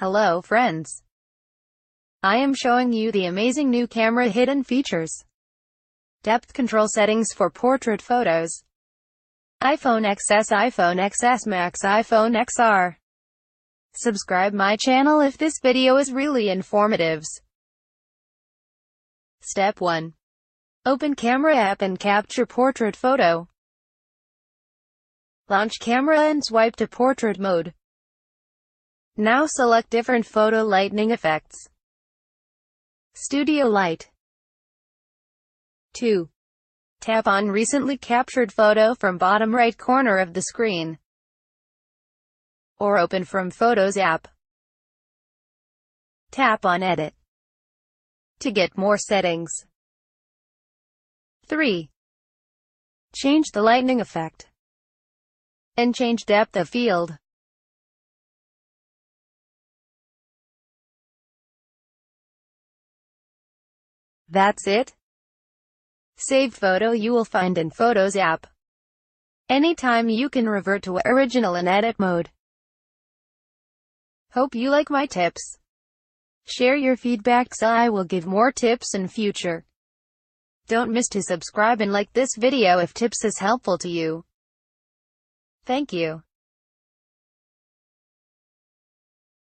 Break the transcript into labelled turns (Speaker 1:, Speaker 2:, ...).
Speaker 1: Hello friends. I am showing you the amazing new camera hidden features. Depth control settings for portrait photos. iPhone XS, iPhone XS Max, iPhone XR. Subscribe my channel if this video is really informative. Step 1. Open camera app and capture portrait photo. Launch camera and swipe to portrait mode. Now select different photo lighting effects. Studio light. 2. Tap on recently captured photo from bottom right corner of the screen. Or open from Photos app. Tap on Edit to get more settings. 3. Change the lighting effect and change depth of field. That's it. Save photo you will find in Photos app. Anytime you can revert to original in edit mode. Hope you like my tips. Share your feedback so I will give more tips in future. Don't miss to subscribe and like this video if tips is helpful to you. Thank you.